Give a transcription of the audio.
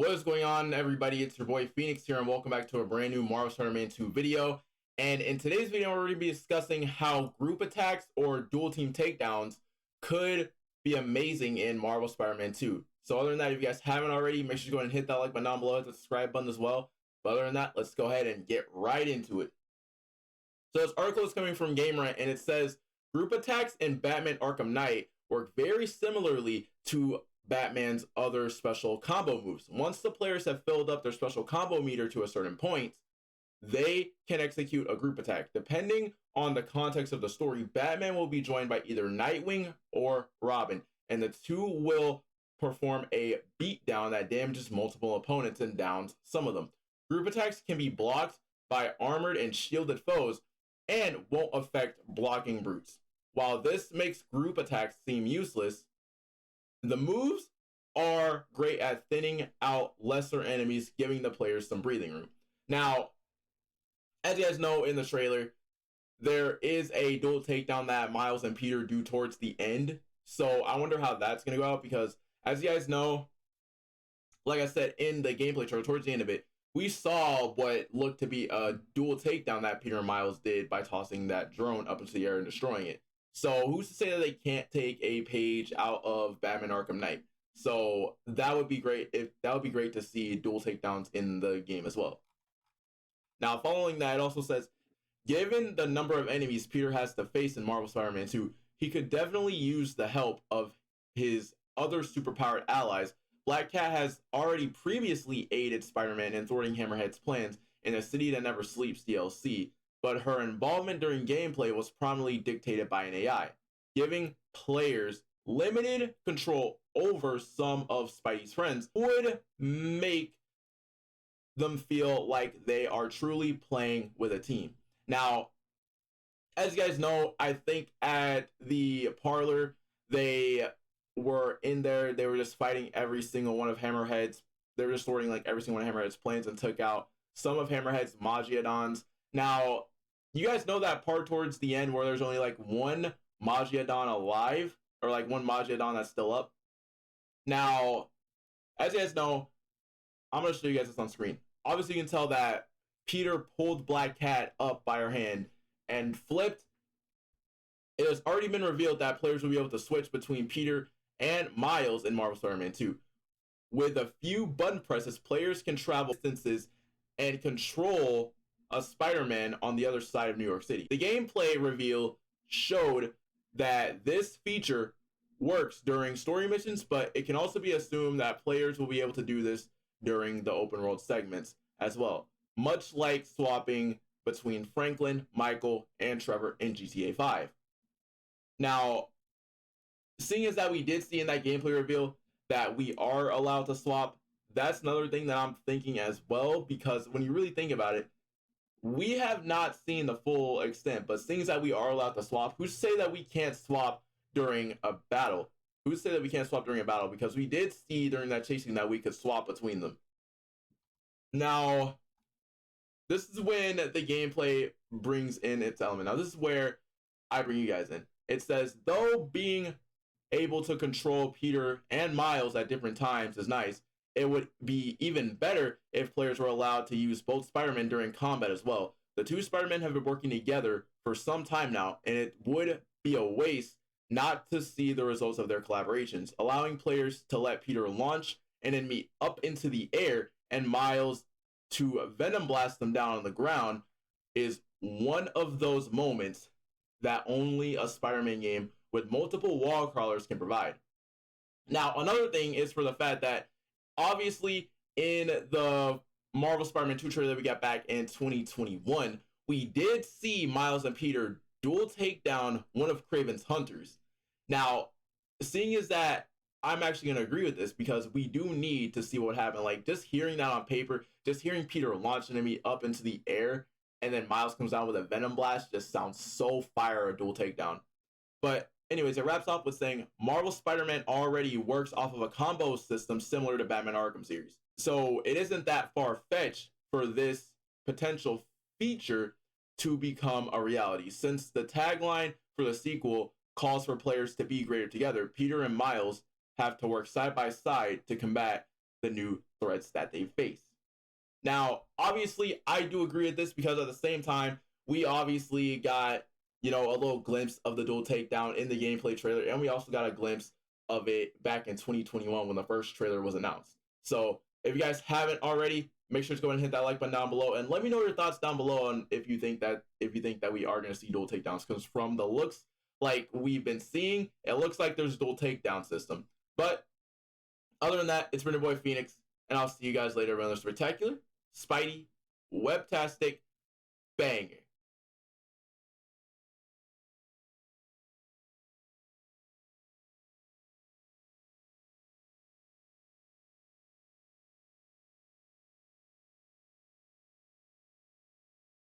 What is going on, everybody? It's your boy Phoenix here, and welcome back to a brand new Marvel Spider-Man 2 video. And in today's video, we're going to be discussing how group attacks or dual team takedowns could be amazing in Marvel Spider-Man 2. So other than that, if you guys haven't already, make sure you go ahead and hit that like button down below, hit the subscribe button as well. But other than that, let's go ahead and get right into it. So this article is coming from GameRant, and it says, group attacks in Batman Arkham Knight work very similarly to Batman's other special combo moves. Once the players have filled up their special combo meter to a certain point, they can execute a group attack. Depending on the context of the story, Batman will be joined by either Nightwing or Robin, and the two will perform a beatdown that damages multiple opponents and downs some of them. Group attacks can be blocked by armored and shielded foes and won't affect blocking brutes. While this makes group attacks seem useless, the moves are great at thinning out lesser enemies, giving the players some breathing room. Now, as you guys know in the trailer, there is a dual takedown that Miles and Peter do towards the end. So I wonder how that's going to go out, because as you guys know, like I said in the gameplay trailer, towards the end of it, we saw what looked to be a dual takedown that Peter and Miles did by tossing that drone up into the air and destroying it. So who's to say that they can't take a page out of Batman Arkham Knight? So that would be great. That would be great to see dual takedowns in the game as well. Now, following that, it also says, given the number of enemies Peter has to face in Marvel Spider-Man 2, he could definitely use the help of his other superpowered allies. Black Cat has already previously aided Spider-Man in thwarting Hammerhead's plans in A City That Never Sleeps DLC, but her involvement during gameplay was prominently dictated by an AI, giving players limited control over some of Spidey's friends would make them feel like they are truly playing with a team. Now, as you guys know, I think at the parlor, they were in there, they were just fighting every single one of Hammerhead's, they were just thwarting like every single one of Hammerhead's plans and took out some of Hammerhead's Magiodons. Now, you guys know that part towards the end where there's only like one Magiodon alive, or like one Magiodon that's still up. Now, as you guys know, I'm going to show you guys this on screen. Obviously, you can tell that Peter pulled Black Cat up by her hand and flipped. It has already been revealed that players will be able to switch between Peter and Miles in Marvel Spider-Man 2. With a few button presses, players can travel distances and control a Spider-Man on the other side of New York City. The gameplay reveal showed that this feature works during story missions, but it can also be assumed that players will be able to do this during the open world segments as well, much like swapping between Franklin, Michael, and Trevor in GTA 5. Now, seeing as that we did see in that gameplay reveal that we are allowed to swap, that's another thing that I'm thinking as well, because when you really think about it, we have not seen the full extent, but seeing that we are allowed to swap, who's to say that we can't swap during a battle? Who's to say that we can't swap during a battle? Because we did see during that chasing that we could swap between them. Now, this is when the gameplay brings in its element. Now, this is where I bring you guys in. It says, though being able to control Peter and Miles at different times is nice, it would be even better if players were allowed to use both Spider-Men during combat as well. The two Spider-Men have been working together for some time now, and it would be a waste not to see the results of their collaborations. Allowing players to let Peter launch and then meet up into the air and Miles to Venom blast them down on the ground is one of those moments that only a Spider-Man game with multiple wall crawlers can provide. Now, another thing is for the fact that obviously in the Marvel Spider-Man 2 trailer that we got back in 2021, we did see Miles and Peter dual take down one of Kraven's hunters. Now, seeing is that I'm actually going to agree with this, because we do need to see what happened. Like, just hearing that on paper, just hearing Peter launch an enemy up into the air, and then Miles comes down with a Venom Blast just sounds so fire, a dual takedown. But anyways, it wraps up with saying Marvel Spider-Man already works off of a combo system similar to Batman Arkham series. So it isn't that far-fetched for this potential feature to become a reality. Since the tagline for the sequel calls for players to be greater together, Peter and Miles have to work side by side to combat the new threats that they face. Now, obviously, I do agree with this because at the same time, we obviously got, a little glimpse of the dual takedown in the gameplay trailer, and we also got a glimpse of it back in 2021 when the first trailer was announced. So if you guys haven't already, make sure to go ahead and hit that like button down below, and let me know your thoughts down below on if you think that we are going to see dual takedowns, because from the looks like we've been seeing, it looks like there's a dual takedown system. But other than that, it's been your boy Phoenix, and I'll see you guys later on another spectacular, Spidey, webtastic banger.